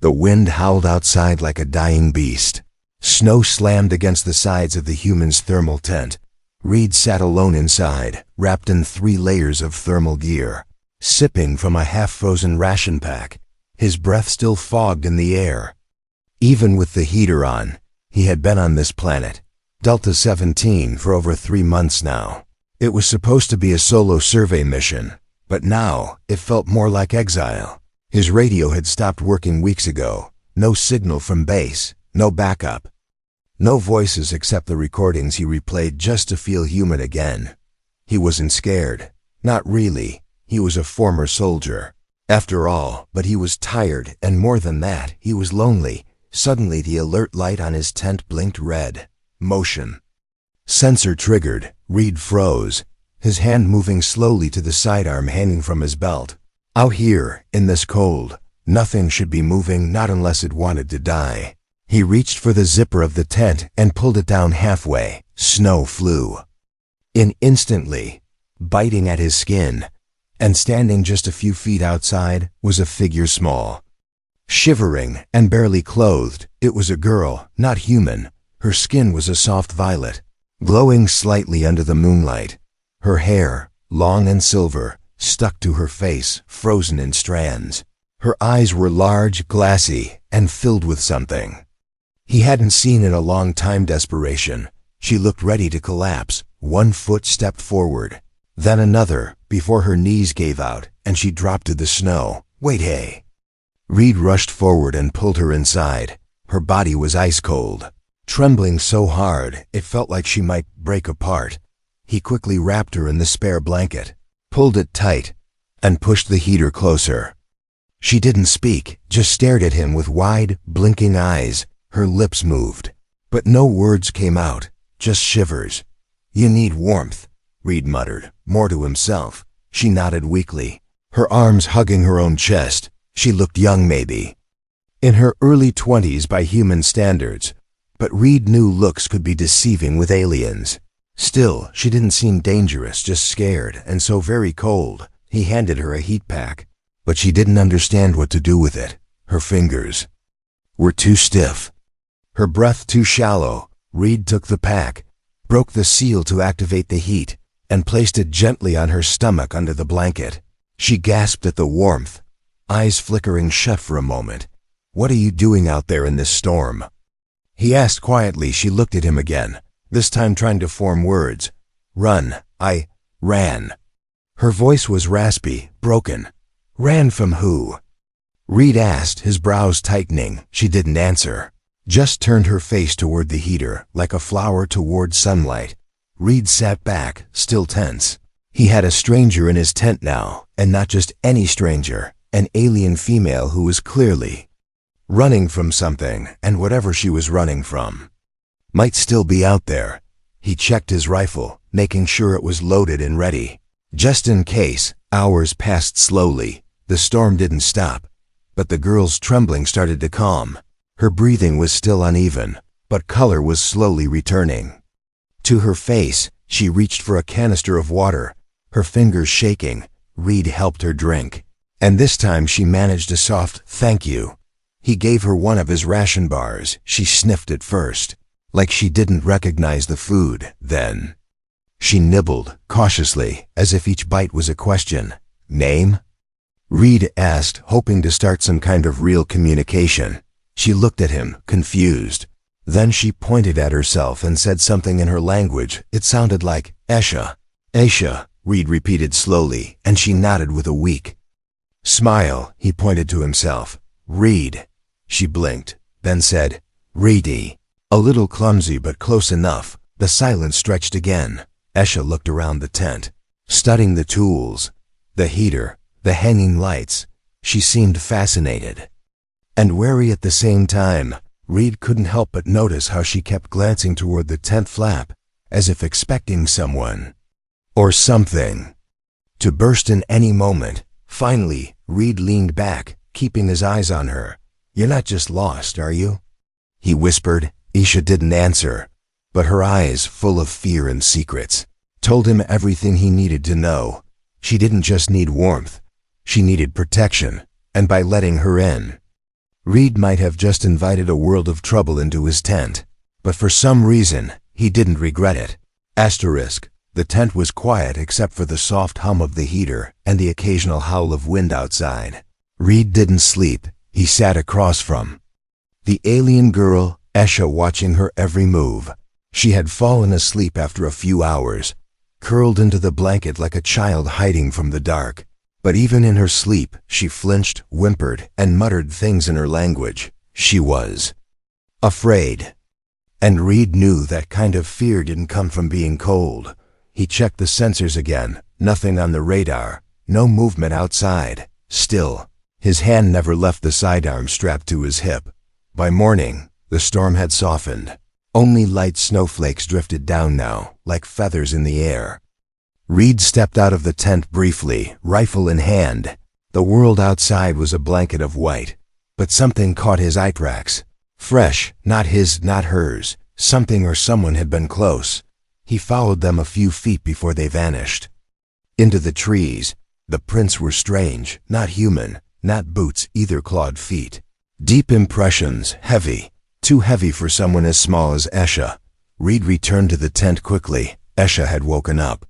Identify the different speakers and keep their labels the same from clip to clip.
Speaker 1: The wind howled outside like a dying beast. Snow slammed against the sides of the human's thermal tent. Reed sat alone inside, wrapped in 3 layers of thermal gear, sipping from a half-frozen ration pack, his breath still fogged in the air. Even with the heater on, he had been on this planet, Delta 17, for over 3 months now. It was supposed to be a solo survey mission, but now it felt more like exile. His radio had stopped working weeks ago. No signal from base, no backup. No voices except the recordings he replayed just to feel human again. He wasn't scared. Not really. He was a former soldier. After all, but he was tired, and more than that, he was lonely. Suddenly the alert light on his tent blinked red. Motion. Sensor triggered. Reed froze, his hand moving slowly to the sidearm hanging from his belt. Out here, in this cold, nothing should be moving, not unless it wanted to die. He reached for the zipper of the tent and pulled it down halfway. Snow flew in instantly, biting at his skin, and standing just a few feet outside was a figure small. Shivering and barely clothed, it was a girl, not human. Her skin was a soft violet, glowing slightly under the moonlight. Her hair, long and silver, stuck to her face, frozen in strands. Her eyes were large, glassy, and filled with something he hadn't seen in a long time. Desperation. She looked ready to collapse. 1 foot stepped forward, then another, before her knees gave out and she dropped to the snow. Wait, hey. Reed rushed forward and pulled her inside. Her body was ice cold, trembling so hard it felt like she might break apart. He quickly wrapped her in the spare blanket, pulled it tight, and pushed the heater closer. She didn't speak, just stared at him with wide, blinking eyes. Her lips moved, but no words came out, just shivers. You need warmth, Reed muttered, more to himself. She nodded weakly, her arms hugging her own chest. She looked young, maybe in her early 20s by human standards, but Reed knew looks could be deceiving with aliens. Still, she didn't seem dangerous, just scared and so very cold. He handed her a heat pack, but she didn't understand what to do with it. Her fingers were too stiff, her breath too shallow. Reed took the pack, broke the seal to activate the heat, and placed it gently on her stomach under the blanket. She gasped at the warmth, eyes flickering shut for a moment. What are you doing out there in this storm? He asked quietly. She looked at him again, this time trying to form words. Run. I ran. Her voice was raspy, broken. Ran from who? Reed asked, his brows tightening. She didn't answer, just turned her face toward the heater, like a flower toward sunlight. Reed sat back, still tense. He had a stranger in his tent now, and not just any stranger, an alien female who was clearly running from something, and whatever she was running from might still be out there. He checked his rifle, making sure it was loaded and ready, just in case. Hours passed slowly. The storm didn't stop, but the girl's trembling started to calm. Her breathing was still uneven, but color was slowly returning to her face. She reached for a canister of water, her fingers shaking. Reed helped her drink, and this time she managed a soft thank you. He gave her one of his ration bars. She sniffed at first, like she didn't recognize the food. Then she nibbled, cautiously, as if each bite was a question. Name? Reed asked, hoping to start some kind of real communication. She looked at him, confused. Then she pointed at herself and said something in her language. It sounded like Esha. Esha, Reed repeated slowly, and she nodded with a weak smile. He pointed to himself. Reed. She blinked, then said, Reedy. A little clumsy but close enough. The silence stretched again. Esha looked around the tent, studying the tools, the heater, the hanging lights. She seemed fascinated and wary at the same time. Reed couldn't help but notice how she kept glancing toward the tent flap, as if expecting someone or something to burst in any moment. Finally, Reed leaned back, keeping his eyes on her. You're not just lost, are you? He whispered. Esha didn't answer, but her eyes, full of fear and secrets, told him everything he needed to know. She didn't just need warmth, she needed protection, and by letting her in, Reed might have just invited a world of trouble into his tent, but for some reason, he didn't regret it. Asterisk. The tent was quiet except for the soft hum of the heater and the occasional howl of wind outside. Reed didn't sleep. He sat across from the alien girl, Esha, watching her every move. She had fallen asleep after a few hours, curled into the blanket like a child hiding from the dark. But even in her sleep, she flinched, whimpered, and muttered things in her language. She was afraid. And Reed knew that kind of fear didn't come from being cold. He checked the sensors again. Nothing on the radar. No movement outside. Still, his hand never left the sidearm strapped to his hip. By morning, the storm had softened. Only light snowflakes drifted down now, like feathers in the air. Reed stepped out of the tent briefly, rifle in hand. The world outside was a blanket of white, but something caught his eye tracks. Fresh, not his, not hers. Something or someone had been close. He followed them a few feet before they vanished. Into the trees. The prints were strange, not human, not boots, either clawed feet. Deep impressions, heavy, too heavy for someone as small as Esha. Reed returned to the tent quickly. Esha had woken up,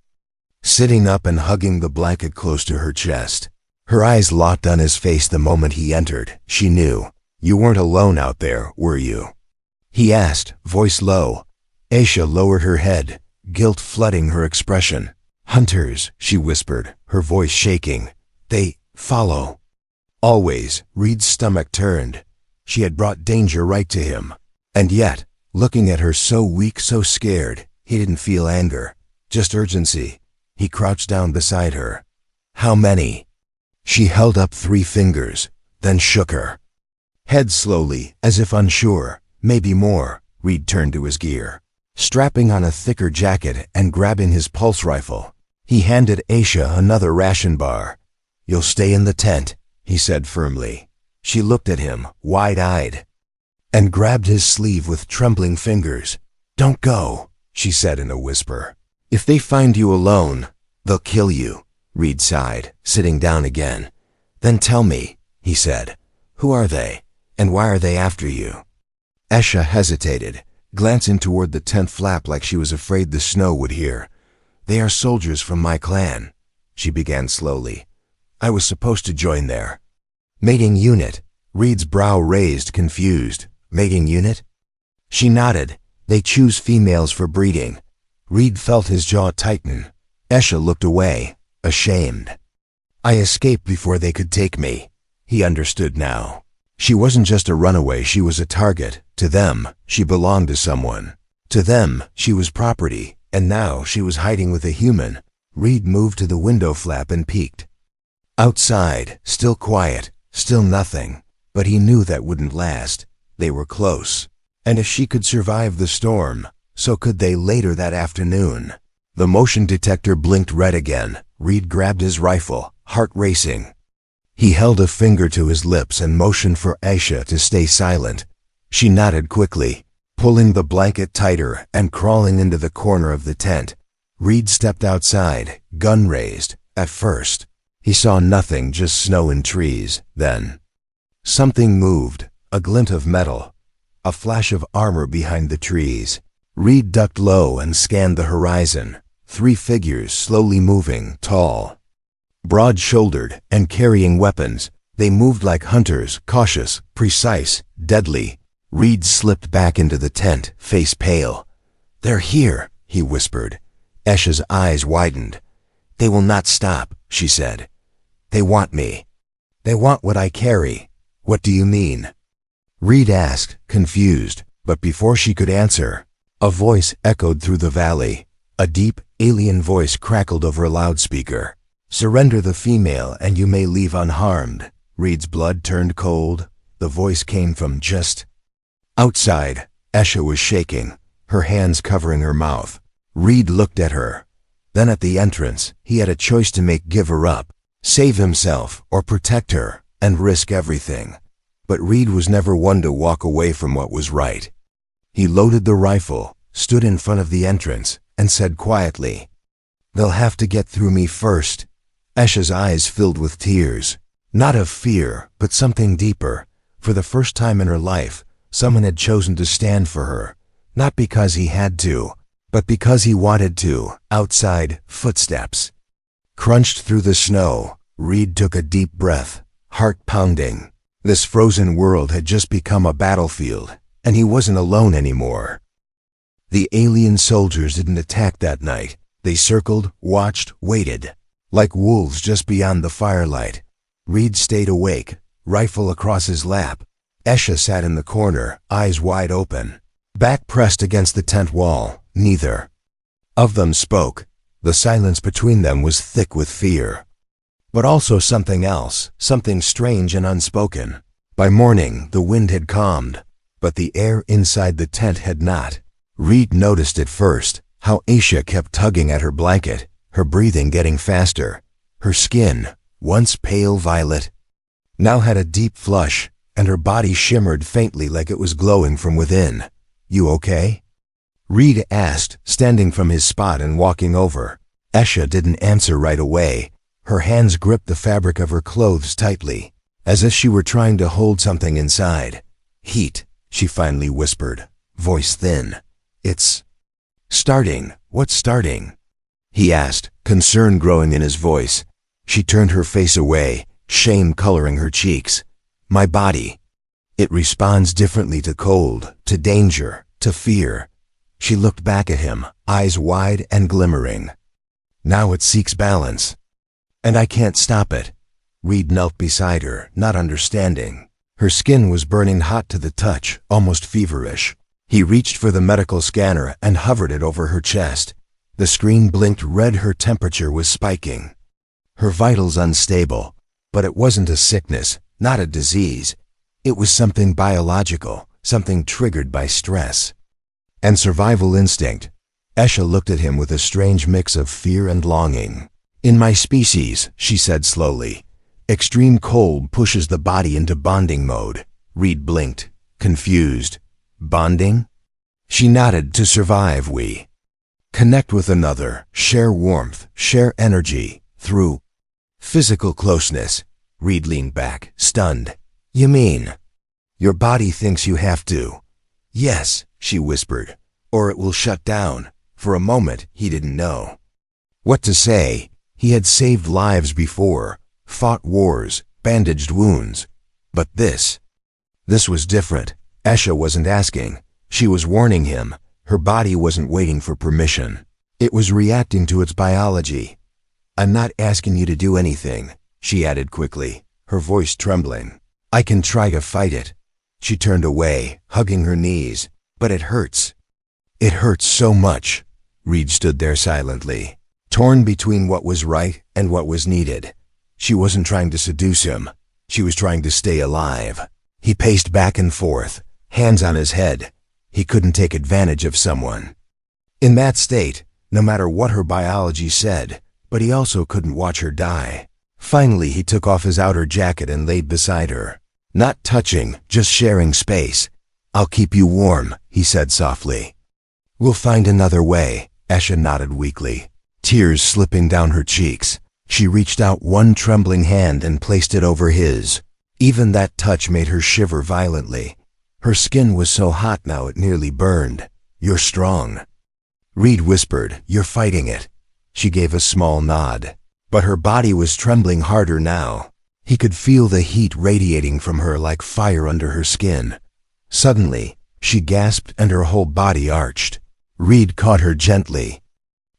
Speaker 1: sitting up and hugging the blanket close to her chest. Her eyes locked on his face the moment he entered. She knew. You weren't alone out there, were you? He asked, voice low. Esha lowered her head, guilt flooding her expression. Hunters, she whispered, her voice shaking. They follow. Always. Reed's stomach turned. She had brought danger right to him. And yet, looking at her so weak, so scared, he didn't feel anger, just urgency. He crouched down beside her. How many? She held up 3 fingers, then shook her head slowly, as if unsure. Maybe more. Reed turned to his gear, strapping on a thicker jacket and grabbing his pulse rifle. He handed Esha another ration bar. You'll stay in the tent, he said firmly. She looked at him, wide-eyed, and grabbed his sleeve with trembling fingers. Don't go, she said in a whisper. If they find you alone, they'll kill you. Reed sighed, sitting down again. Then tell me, he said. Who are they, and why are they after you? Esha hesitated, glancing toward the tent flap like she was afraid the snow would hear. They are soldiers from my clan, she began slowly. I was supposed to join there. Mating unit. Reed's brow raised, confused. Mating unit? She nodded. They choose females for breeding. Reed felt his jaw tighten. Esha looked away, ashamed. I escaped before they could take me. He understood now. She wasn't just a runaway, she was a target. To them, she belonged to someone. To them, she was property, and now she was hiding with a human. Reed moved to the window flap and peeked. Outside, still quiet, still nothing. But he knew that wouldn't last. They were close. And if she could survive the storm, so could they later that afternoon. The motion detector blinked red again. Reed grabbed his rifle, heart racing. He held a finger to his lips and motioned for Esha to stay silent. She nodded quickly, pulling the blanket tighter and crawling into the corner of the tent. Reed stepped outside, gun raised. At first, he saw nothing, just snow and trees. Then, something moved, a glint of metal, a flash of armor behind the trees. Reed ducked low and scanned the horizon. 3 figures slowly moving, tall, broad-shouldered, and carrying weapons. They moved like hunters, cautious, precise, deadly. Reed slipped back into the tent, face pale. They're here, he whispered. Esha's eyes widened. They will not stop, she said. They want me. They want what I carry. What do you mean? Reed asked, confused, but before she could answer, a voice echoed through the valley. A deep, alien voice crackled over a loudspeaker. Surrender the female and you may leave unharmed. Reed's blood turned cold. The voice came from just outside. Esha was shaking, her hands covering her mouth. Reed looked at her. Then at the entrance, he had a choice to make: give her up, save himself, or protect her, and risk everything. But Reed was never one to walk away from what was right. He loaded the rifle, stood in front of the entrance, and said quietly, "They'll have to get through me first." Esha's eyes filled with tears, not of fear, but something deeper, For the first time in her life, someone had chosen to stand for her, not because he had to, but because he wanted to. Outside, footsteps crunched through the snow. Reed took a deep breath, heart pounding. This frozen world had just become a battlefield, and he wasn't alone anymore. The alien soldiers didn't attack that night. They circled, watched, waited, like wolves just beyond the firelight. Reed stayed awake, rifle across his lap. Esha sat in the corner, eyes wide open, back pressed against the tent wall. Neither of them spoke. The silence between them was thick with fear, but also something else, something strange and unspoken. By morning, the wind had calmed, but the air inside the tent had not. Reed noticed it first, how Esha kept tugging at her blanket, her breathing getting faster. Her skin, once pale violet, now had a deep flush, and her body shimmered faintly like it was glowing from within. "You okay?" Reed asked, standing from his spot and walking over. Esha didn't answer right away. Her hands gripped the fabric of her clothes tightly, as if she were trying to hold something inside. "Heat," she finally whispered, voice thin. "It's starting." "What's starting?" he asked, concern growing in his voice. She turned her face away, shame coloring her cheeks. "My body. It responds differently to cold, to danger, to fear." She looked back at him, eyes wide and glimmering. "Now it seeks balance. And I can't stop it." Reed knelt beside her, not understanding. Her skin was burning hot to the touch, almost feverish. He reached for the medical scanner and hovered it over her chest. The screen blinked red. Her temperature was spiking, her vitals unstable. But it wasn't a sickness, not a disease. It was something biological, something triggered by stress and survival instinct. Esha looked at him with a strange mix of fear and longing. "In my species," she said slowly, "extreme cold pushes the body into bonding mode." Reed blinked, confused. "Bonding?" She nodded. "To survive, we connect with another, share warmth, share energy, through physical closeness." Reed leaned back, stunned. "You mean your body thinks you have to?" "Yes," she whispered, "or it will shut down." For a moment, he didn't know what to say. He had saved lives before, fought wars, bandaged wounds. But this was different. Esha wasn't asking. She was warning him. Her body wasn't waiting for permission. It was reacting to its biology. "I'm not asking you to do anything," she added quickly, her voice trembling. "I can try to fight it." She turned away, hugging her knees. "But it hurts. It hurts so much." Reed stood there silently, torn between what was right and what was needed. She wasn't trying to seduce him. She was trying to stay alive. He paced back and forth, hands on his head. He couldn't take advantage of someone in that state, no matter what her biology said, but he also couldn't watch her die. Finally, he took off his outer jacket and laid beside her. Not touching, just sharing space. "I'll keep you warm," he said softly. "We'll find another way." Esha nodded weakly, tears slipping down her cheeks. She reached out one trembling hand and placed it over his. Even that touch made her shiver violently. Her skin was so hot now it nearly burned. "You're strong," Reed whispered. "You're fighting it." She gave a small nod, but her body was trembling harder now. He could feel the heat radiating from her like fire under her skin. Suddenly, she gasped and her whole body arched. Reed caught her gently,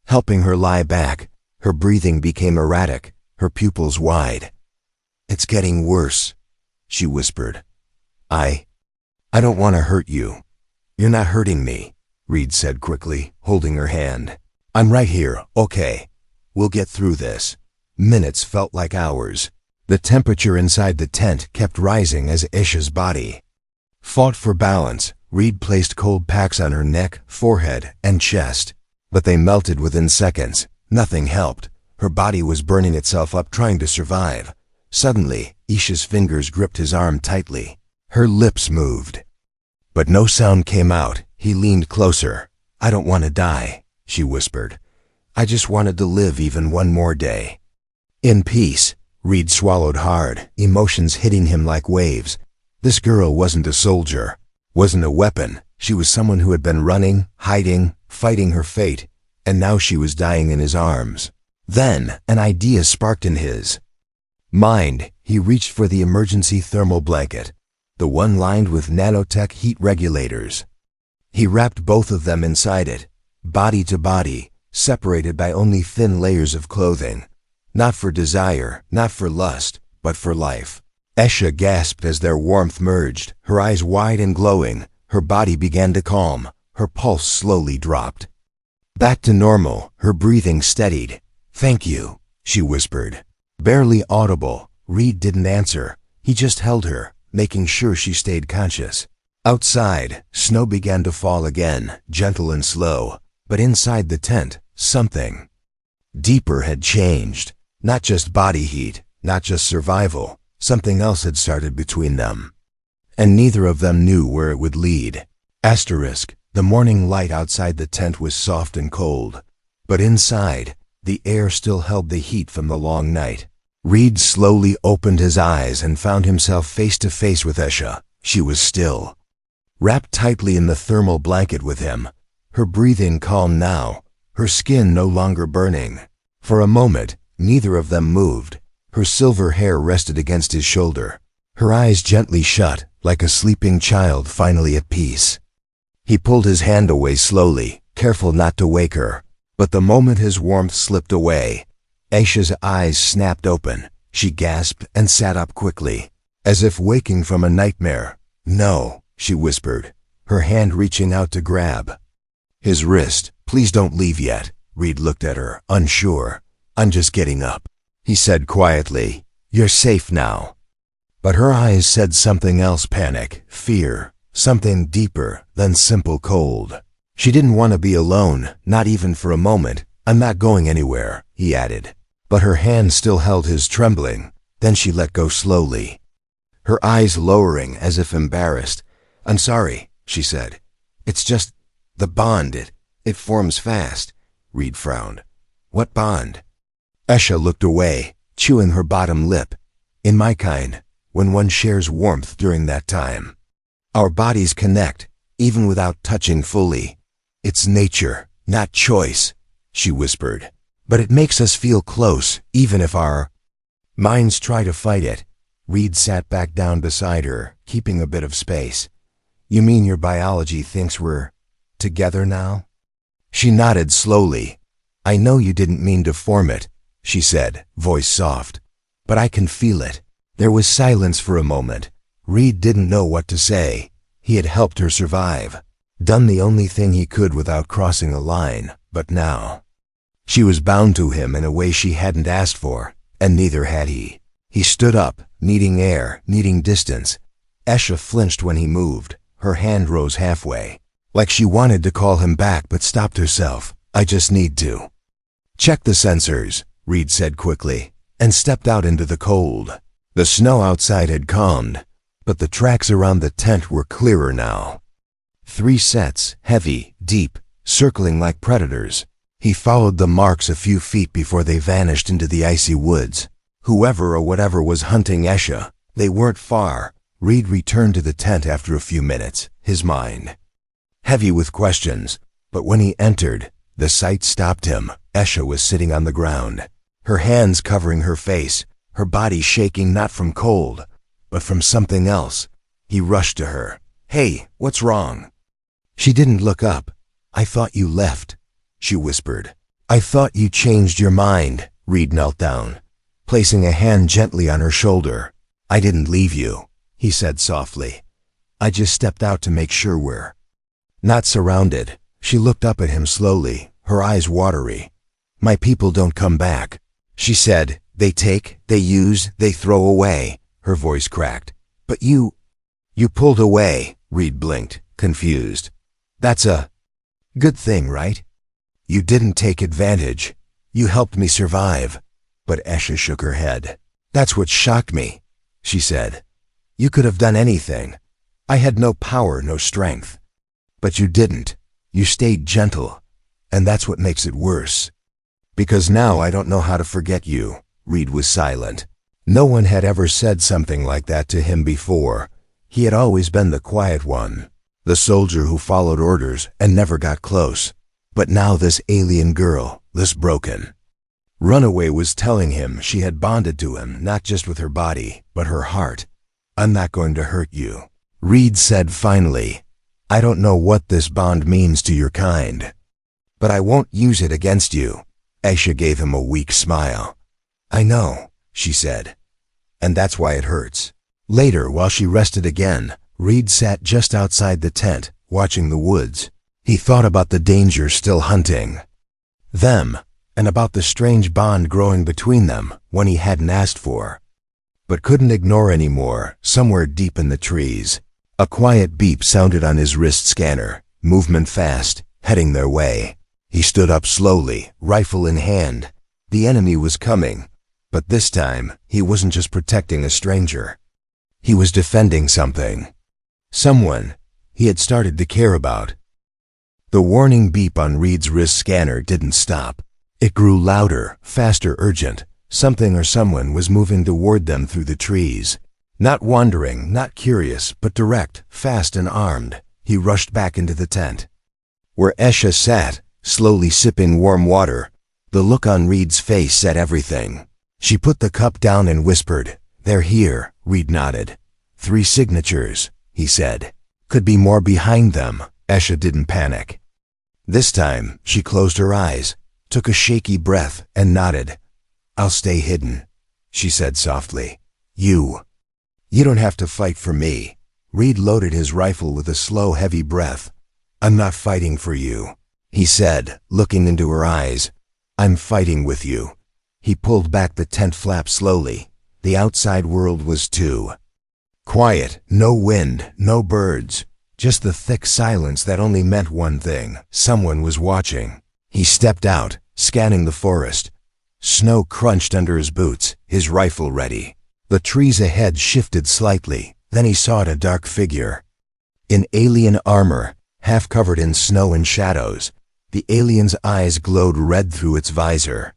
Speaker 1: helping her lie back. Her breathing became erratic, her pupils wide. "It's getting worse," she whispered. I don't want to hurt you." "You're not hurting me," Reed said quickly, holding her hand. "I'm right here, okay? We'll get through this." Minutes felt like hours. The temperature inside the tent kept rising as Esha's body fought for balance. Reed placed cold packs on her neck, forehead, and chest, but they melted within seconds. Nothing helped. Her body was burning itself up trying to survive. Suddenly, Esha's fingers gripped his arm tightly. Her lips moved, but no sound came out. He leaned closer. "I don't want to die," she whispered. "I just wanted to live even one more day in peace." Reed swallowed hard, emotions hitting him like waves. This girl wasn't a soldier, wasn't a weapon. She was someone who had been running, hiding, fighting her fate, and now she was dying in his arms. Then, an idea sparked in his mind. He reached for the emergency thermal blanket, the one lined with nanotech heat regulators. He wrapped both of them inside it, body to body, separated by only thin layers of clothing. Not for desire, not for lust, but for life. Esha gasped as their warmth merged, her eyes wide and glowing. Her body began to calm, her pulse slowly dropped. Back to normal, her breathing steadied. "Thank you," she whispered. Barely audible, Reed didn't answer. He just held her, making sure she stayed conscious. Outside, snow began to fall again, gentle and slow. But inside the tent, something deeper had changed. Not just body heat, not just survival. Something else had started between them. And neither of them knew where it would lead. The morning light outside the tent was soft and cold. But inside, the air still held the heat from the long night. Reed slowly opened his eyes and found himself face to face with Esha. She was still, wrapped tightly in the thermal blanket with him. Her breathing calm now, her skin no longer burning. For a moment, neither of them moved. Her silver hair rested against his shoulder. Her eyes gently shut, like a sleeping child finally at peace. He pulled his hand away slowly, careful not to wake her. But the moment his warmth slipped away, Esha's eyes snapped open. She gasped and sat up quickly, as if waking from a nightmare. "No," she whispered, her hand reaching out to grab his wrist. "Please don't leave yet." Reed looked at her, unsure. "I'm just getting up," he said quietly. "You're safe now." But her eyes said something else: panic, fear, something deeper than simple cold. She didn't want to be alone, not even for a moment. "I'm not going anywhere," he added. But her hand still held his, trembling. Then she let go slowly, her eyes lowering as if embarrassed. "I'm sorry," she said. "It's just the bond. It forms fast." Reed frowned. "What bond?" Esha looked away, chewing her bottom lip. "In my kind, when one shares warmth during that time, our bodies connect, even without touching fully. It's nature, not choice," she whispered. "But it makes us feel close, even if our minds try to fight it." Reed sat back down beside her, keeping a bit of space. "You mean your biology thinks we're together now?" She nodded slowly. "I know you didn't mean to form it," she said, voice soft. "But I can feel it." There was silence for a moment. Reed didn't know what to say. He had helped her survive, done the only thing he could without crossing a line, but now she was bound to him in a way she hadn't asked for, and neither had he. He stood up, needing air, needing distance. Esha flinched when he moved. Her hand rose halfway, like she wanted to call him back but stopped herself. "I just need to check the sensors," Reed said quickly, and stepped out into the cold. The snow outside had calmed, but the tracks around the tent were clearer now. 3 sets, heavy, deep, circling like predators. He followed the marks a few feet before they vanished into the icy woods. Whoever or whatever was hunting Esha, they weren't far. Reed returned to the tent after a few minutes, his mind heavy with questions. But when he entered, the sight stopped him. Esha was sitting on the ground, her hands covering her face, her body shaking not from cold, but from something else. He rushed to her. "Hey, what's wrong?" She didn't look up. "I thought you left," she whispered. "I thought you changed your mind." Reed knelt down, placing a hand gently on her shoulder. "I didn't leave you," he said softly. "I just stepped out to make sure we're not surrounded." She looked up at him slowly, her eyes watery. "My people don't come back," she said. "They take, they use, they throw away." Her voice cracked. "But you pulled away." Reed blinked, confused. "That's a good thing, right? You didn't take advantage. You helped me survive." But Esha shook her head. "That's what shocked me," she said. "You could have done anything. I had no power, no strength. But you didn't. You stayed gentle. And that's what makes it worse. Because now I don't know how to forget you." Reed was silent. No one had ever said something like that to him before. He had always been the quiet one, the soldier who followed orders and never got close. But now this alien girl, this broken runaway, was telling him she had bonded to him not just with her body, but her heart. "I'm not going to hurt you," Reed said finally. "I don't know what this bond means to your kind, but I won't use it against you." Aisha gave him a weak smile. "I know," she said, "and that's why it hurts." Later, while she rested again, Reed sat just outside the tent, watching the woods. He thought about the danger still hunting them, and about the strange bond growing between them when he hadn't asked for, but couldn't ignore anymore. Somewhere deep in the trees, a quiet beep sounded on his wrist scanner, movement fast, heading their way. He stood up slowly, rifle in hand. The enemy was coming, but this time he wasn't just protecting a stranger. He was defending something. Someone he had started to care about. The warning beep on Reed's wrist scanner didn't stop. It grew louder, faster, urgent. Something or someone was moving toward them through the trees. Not wandering, not curious, but direct, fast and armed. He rushed back into the tent, where Aisha sat, slowly sipping warm water. The look on Reed's face said everything. She put the cup down and whispered, "They're here." Reed nodded. "3 signatures," he said. "Could be more behind them." Aisha didn't panic. This time, she closed her eyes, took a shaky breath, and nodded. "I'll stay hidden," she said softly. You don't have to fight for me." Reed loaded his rifle with a slow, heavy breath. "I'm not fighting for you," he said, looking into her eyes. "I'm fighting with you." He pulled back the tent flap slowly. The outside world was too quiet. No wind, no birds. Just the thick silence that only meant one thing: someone was watching. He stepped out, scanning the forest. Snow crunched under his boots, his rifle ready. The trees ahead shifted slightly, then he saw a dark figure in alien armor, half covered in snow and shadows. The alien's eyes glowed red through its visor.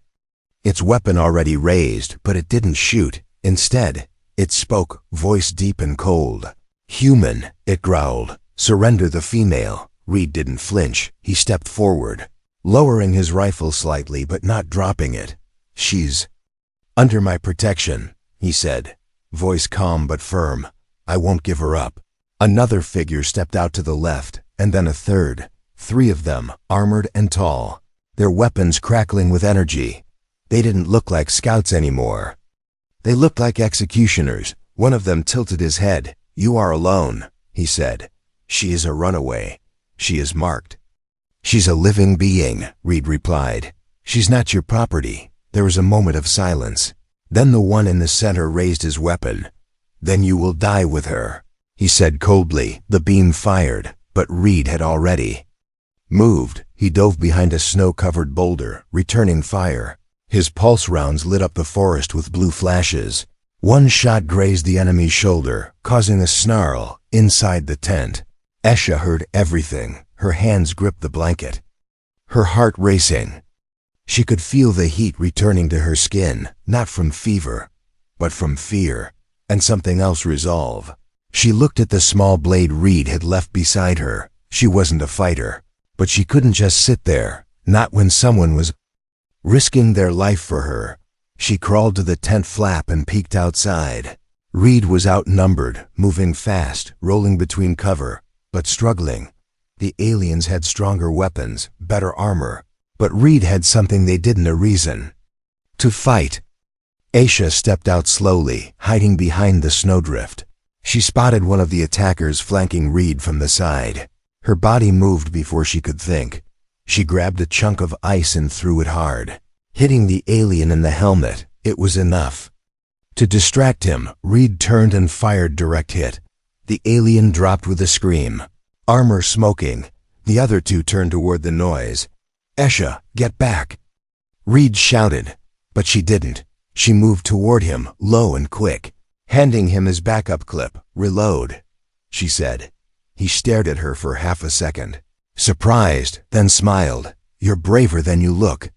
Speaker 1: Its weapon already raised, but it didn't shoot. Instead, it spoke, voice deep and cold. "Human," it growled. "Surrender the female." Reed didn't flinch. He stepped forward, lowering his rifle slightly but not dropping it. "She's under my protection," he said, voice calm but firm. "I won't give her up." Another figure stepped out to the left, and then a third. 3 of them, armored and tall, their weapons crackling with energy. They didn't look like scouts anymore. They looked like executioners. One of them tilted his head. "You are alone," he said. "She is a runaway. She is marked." "She's a living being," Reed replied. "She's not your property." There was a moment of silence. Then the one in the center raised his weapon. "Then you will die with her," he said coldly. The beam fired, but Reed had already moved. He dove behind a snow-covered boulder, returning fire. His pulse rounds lit up the forest with blue flashes. One shot grazed the enemy's shoulder, causing a snarl inside the tent. Aisha heard everything. Her hands gripped the blanket, her heart racing. She could feel the heat returning to her skin, not from fever, but from fear, and something else: resolve. She looked at the small blade Reed had left beside her. She wasn't a fighter, but she couldn't just sit there, not when someone was risking their life for her. She crawled to the tent flap and peeked outside. Reed was outnumbered, moving fast, rolling between cover, but struggling. The aliens had stronger weapons, better armor, but Reed had something they didn't: a reason to fight. Aisha stepped out slowly, hiding behind the snowdrift. She spotted one of the attackers flanking Reed from the side. Her body moved before she could think. She grabbed a chunk of ice and threw it hard, hitting the alien in the helmet. It was enough to distract him. Reed turned and fired direct hit. The alien dropped with a scream, armor smoking. The other 2 turned toward the noise. "Aisha, get back!" Reed shouted, but she didn't. She moved toward him, low and quick, handing him his backup clip. "Reload," she said. He stared at her for half a second, surprised, then smiled. "You're braver than you look."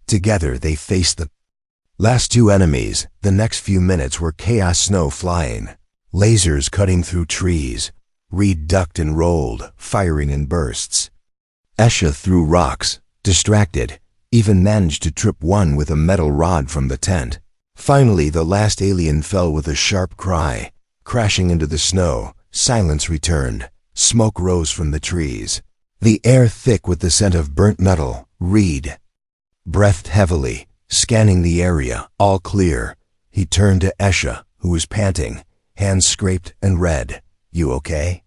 Speaker 1: Together they faced the last 2 enemies. The next few minutes were chaos, snow flying, lasers cutting through trees. Reed ducked and rolled, firing in bursts. Esha threw rocks, distracted, even managed to trip one with a metal rod from the tent. Finally, the last alien fell with a sharp cry. Crashing into the snow, silence returned. Smoke rose from the trees. The air thick with the scent of burnt metal. Reed breathed heavily, scanning the area, all clear. He turned to Esha, who was panting, hands scraped and red. "You okay?"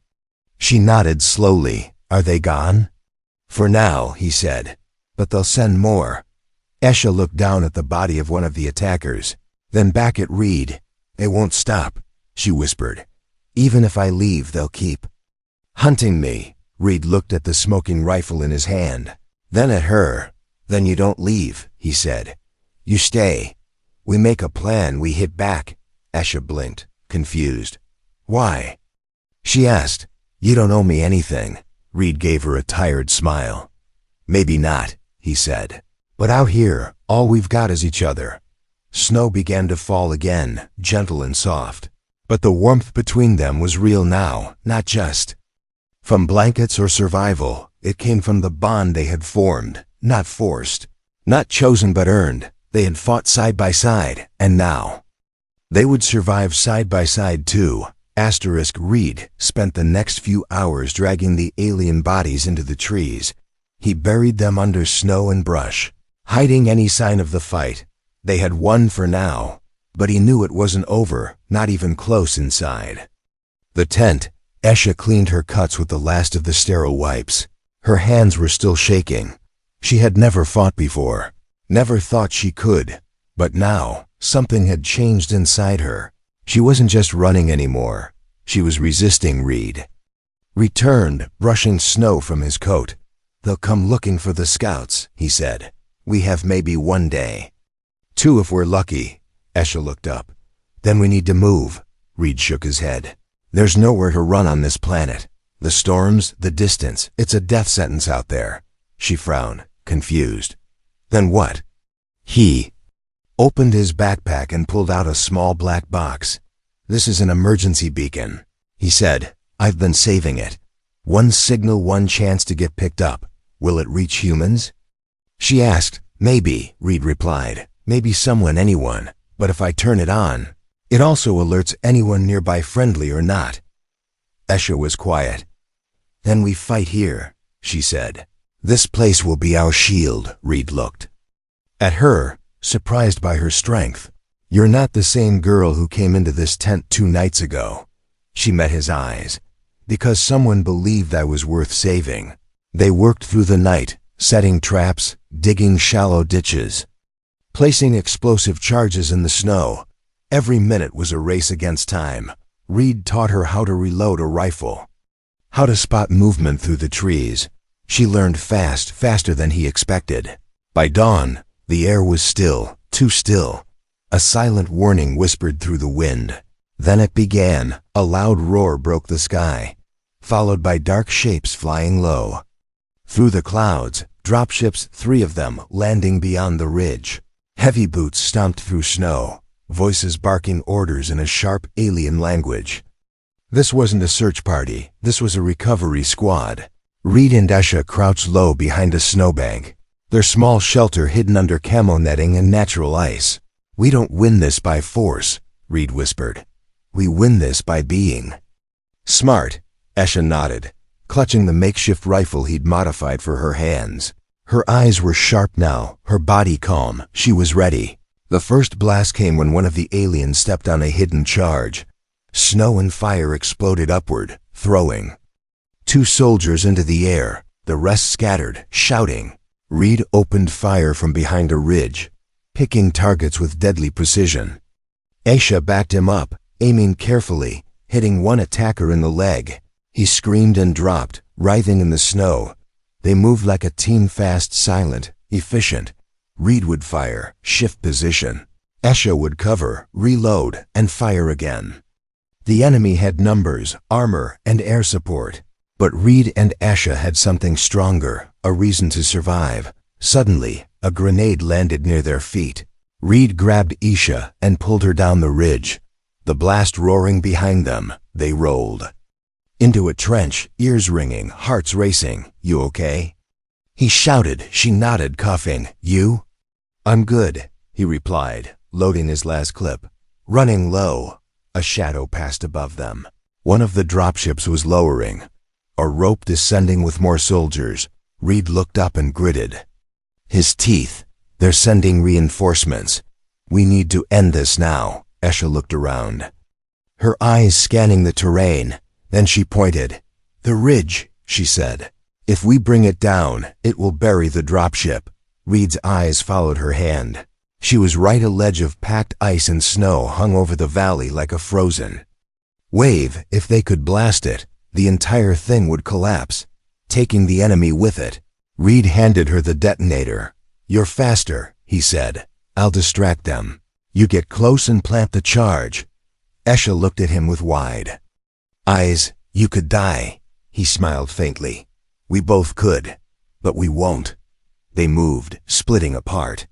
Speaker 1: She nodded slowly. "Are they gone?" "For now," he said. "But they'll send more." Esha looked down at the body of one of the attackers, then back at Reed. "They won't stop," she whispered. "Even if I leave, they'll keep hunting me." Reed looked at the smoking rifle in his hand, then at her. "Then you don't leave," he said. "You stay. We make a plan, we hit back." Esha blinked, confused. "Why?" she asked. "You don't owe me anything." Reed gave her a tired smile. "Maybe not," he said. "But out here, all we've got is each other." Snow began to fall again, gentle and soft. But the warmth between them was real now, not just from blankets or survival. It came from the bond they had formed, not forced, not chosen but earned. They had fought side by side, and now they would survive side by side too. Reed spent the next few hours dragging the alien bodies into the trees. He buried them under snow and brush, hiding any sign of the fight. They had won for now, but he knew it wasn't over, not even close inside the tent. Esha cleaned her cuts with the last of the sterile wipes. Her hands were still shaking. She had never fought before, never thought she could. But now, something had changed inside her. She wasn't just running anymore. She was resisting. Reed returned, brushing snow from his coat. "They'll come looking for the scouts," he said. "We have maybe 1 day. 2 if we're lucky." Esha looked up. "Then we need to move." Reed shook his head. "There's nowhere to run on this planet. The storms, the distance, it's a death sentence out there." She frowned, confused. "Then what?" He opened his backpack and pulled out a small black box. "This is an emergency beacon," he said. "I've been saving it. 1 signal, 1 chance to get picked up. Will it reach humans?" She asked. "Maybe," Reed replied. "Maybe someone, anyone. But if I turn it on, it also alerts anyone nearby, friendly or not." Esha was quiet. "Then we fight here," she said. "This place will be our shield." Reed looked at her, surprised by her strength. "You're not the same girl who came into this tent 2 nights ago." She met his eyes. "Because someone believed I was worth saving. They worked through the night, setting traps, digging shallow ditches, placing explosive charges in the snow. Every minute was a race against time." Reed taught her how to reload a rifle, how to spot movement through the trees. She learned fast, faster than he expected. By dawn, the air was still, too still. A silent warning whispered through the wind. Then it began. A loud roar broke the sky, followed by dark shapes flying low through the clouds. Dropships, 3 of them, landing beyond the ridge. Heavy boots stomped through snow, voices barking orders in a sharp alien language. This wasn't a search party. This was a recovery squad. Reed and Esha crouched low behind a snowbank, their small shelter hidden under camo netting and natural ice. "We don't win this by force," Reed whispered. "We win this by being smart." Esha nodded, clutching the makeshift rifle he'd modified for her hands. Her eyes were sharp now, her body calm. She was ready. The first blast came when one of the aliens stepped on a hidden charge. Snow and fire exploded upward, throwing 2 soldiers into the air. The rest scattered, shouting. Reed opened fire from behind a ridge, picking targets with deadly precision. Esha backed him up, aiming carefully, hitting one attacker in the leg. He screamed and dropped, writhing in the snow. They moved like a team, fast, silent, efficient. Reed would fire, shift position. Esha would cover, reload, and fire again. The enemy had numbers, armor, and air support. But Reed and Esha had something stronger, a reason to survive. Suddenly, a grenade landed near their feet. Reed grabbed Esha and pulled her down the ridge. The blast roaring behind them, they rolled. Into a trench, ears ringing, hearts racing. "You okay?" he shouted. She nodded, coughing. "You?" "I'm good," he replied, loading his last clip. Running low, a shadow passed above them. One of the dropships was lowering, a rope descending with more soldiers. Reed looked up and gritted his teeth. "They're sending reinforcements. We need to end this now." Esha looked around, her eyes scanning the terrain. Then she pointed. "The ridge," she said. "If we bring it down, it will bury the dropship." Reed's eyes followed her hand. She was right. A ledge of packed ice and snow hung over the valley like a frozen wave. If they could blast it, the entire thing would collapse, taking the enemy with it. Reed handed her the detonator. "You're faster," he said. "I'll distract them. You get close and plant the charge." Esha looked at him with wide eyes. "You could die," he smiled faintly. "We both could, but we won't." They moved, splitting apart.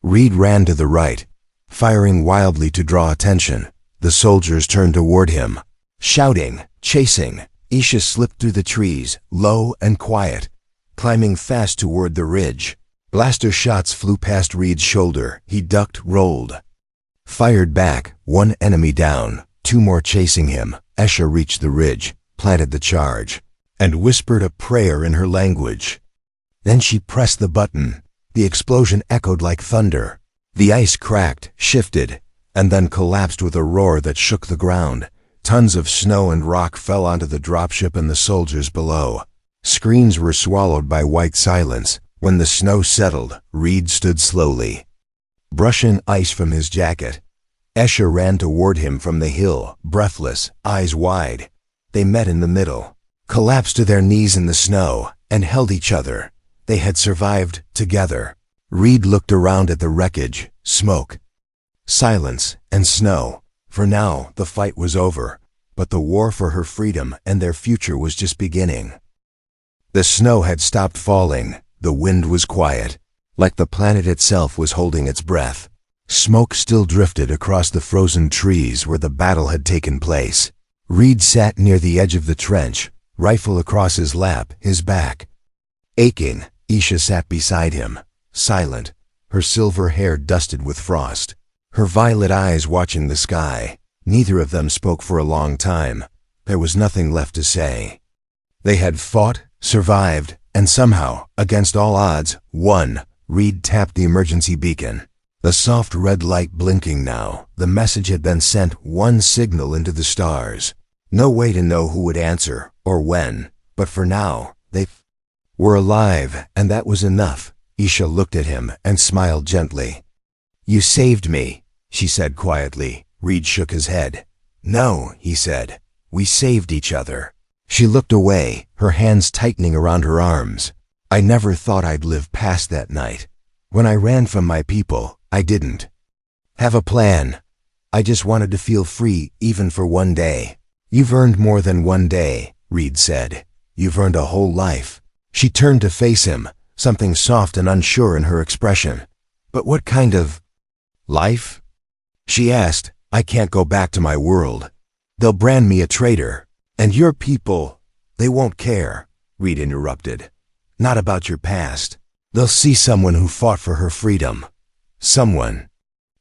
Speaker 1: Reed ran to the right, firing wildly to draw attention. The soldiers turned toward him, shouting, chasing. Isha slipped through the trees, low and quiet, climbing fast toward the ridge. Blaster shots flew past Reed's shoulder. He ducked, rolled, fired back. One enemy down, two more chasing him. Esha reached the ridge, planted the charge, and whispered a prayer in her language. Then she pressed the button. The explosion echoed like thunder. The ice cracked, shifted, and then collapsed with a roar that shook the ground. Tons of snow and rock fell onto the dropship and the soldiers below. Screams were swallowed by white silence. When the snow settled, Reed stood slowly, brushing ice from his jacket. Esha ran toward him from the hill, breathless, eyes wide. They met in the middle, collapsed to their knees in the snow, and held each other. They had survived together. Reed looked around at the wreckage, smoke, silence, and snow. For now, the fight was over, but the war for her freedom and their future was just beginning. The snow had stopped falling. The wind was quiet, like the planet itself was holding its breath. Smoke still drifted across the frozen trees where the battle had taken place. Reed sat near the edge of the trench, rifle across his lap, his back aching. Isha sat beside him, silent, her silver hair dusted with frost, her violet eyes watching the sky. Neither of them spoke for a long time. There was nothing left to say. They had fought, survived, and somehow, against all odds, won. Reed tapped the emergency beacon. The soft red light blinking now. The message had been sent, one signal into the stars. No way to know who would answer, or when, but for now, they were alive, and that was enough. Isha looked at him and smiled gently. "You saved me," she said quietly. Reed shook his head. "No," he said. "We saved each other." She looked away, her hands tightening around her arms. "I never thought I'd live past that night. When I ran from my people, I didn't have a plan. I just wanted to feel free, even for one day." "You've earned more than one day," Reed said. "You've earned a whole life." She turned to face him, something soft and unsure in her expression. "But what kind of life?" she asked. "I can't go back to my world. They'll brand me a traitor. And your people, they won't care," Reed interrupted. "Not about your past. They'll see someone who fought for her freedom. Someone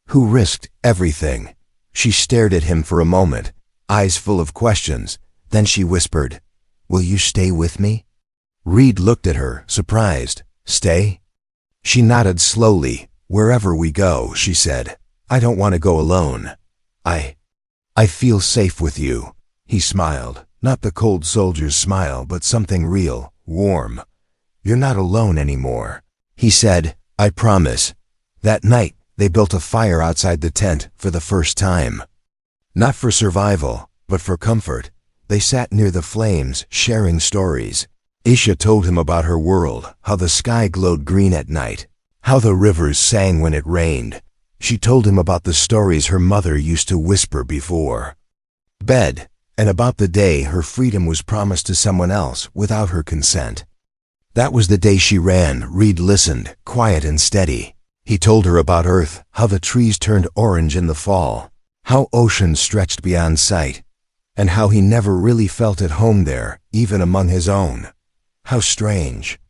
Speaker 1: who risked everything." She stared at him for a moment, eyes full of questions. Then she whispered, "Will you stay with me?" Reed looked at her, surprised. "Stay?" She nodded slowly. "Wherever we go," she said. "I don't want to go alone. I feel safe with you." He smiled, not the cold soldier's smile, but something real, warm. "You're not alone anymore," he said. "I promise." That night, they built a fire outside the tent for the first time. Not for survival, but for comfort. They sat near the flames, sharing stories. Isha told him about her world, how the sky glowed green at night, how the rivers sang when it rained. She told him about the stories her mother used to whisper before bed, and about the day her freedom was promised to someone else without her consent. That was the day she ran. Reed listened, quiet and steady. He told her about Earth, how the trees turned orange in the fall, how oceans stretched beyond sight, and how he never really felt at home there, even among his own. How strange.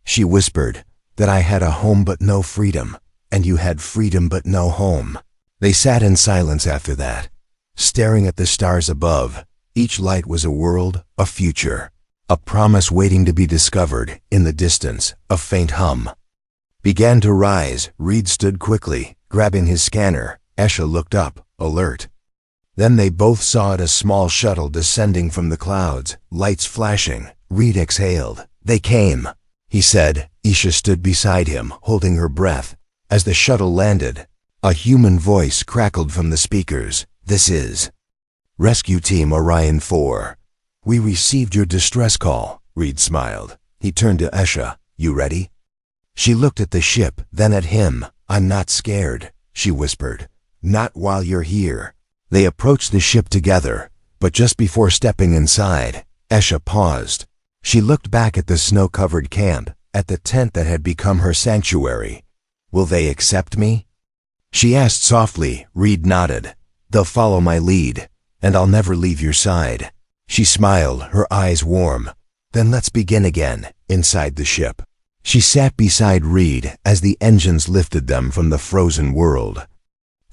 Speaker 1: She whispered, that I had a home but no freedom, and you had freedom but no home. They sat in silence after that, staring at the stars above. Each light was a world, a future, a promise waiting to be discovered. In the distance, a faint hum began to rise. Reed stood quickly, grabbing his scanner. Esha looked up, alert. Then they both saw it, a small shuttle descending from the clouds, lights flashing. Reed exhaled. They came, he said. Isha stood beside him, holding her breath. As the shuttle landed, a human voice crackled from the speakers. This is Rescue Team Orion 4. We received your distress call. Reed smiled. He turned to Esha. You ready? She looked at the ship, then at him. I'm not scared, she whispered. Not while you're here. They approached the ship together, but just before stepping inside, Esha paused. She looked back at the snow-covered camp, at the tent that had become her sanctuary. Will they accept me? She asked softly. Reed nodded. They'll follow my lead, and I'll never leave your side. She smiled, her eyes warm. Then let's begin again, inside the ship. She sat beside Reed as the engines lifted them from the frozen world.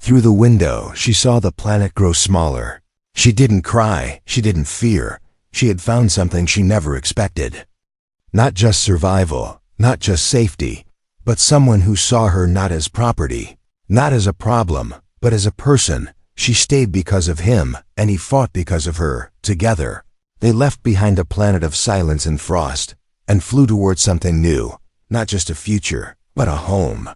Speaker 1: Through the window, she saw the planet grow smaller. She didn't cry, she didn't fear. She had found something she never expected. Not just survival, not just safety, but someone who saw her not as property, not as a problem, but as a person. She stayed because of him, and he fought because of her. Together, they left behind a planet of silence and frost, and flew towards something new, not just a future, but a home.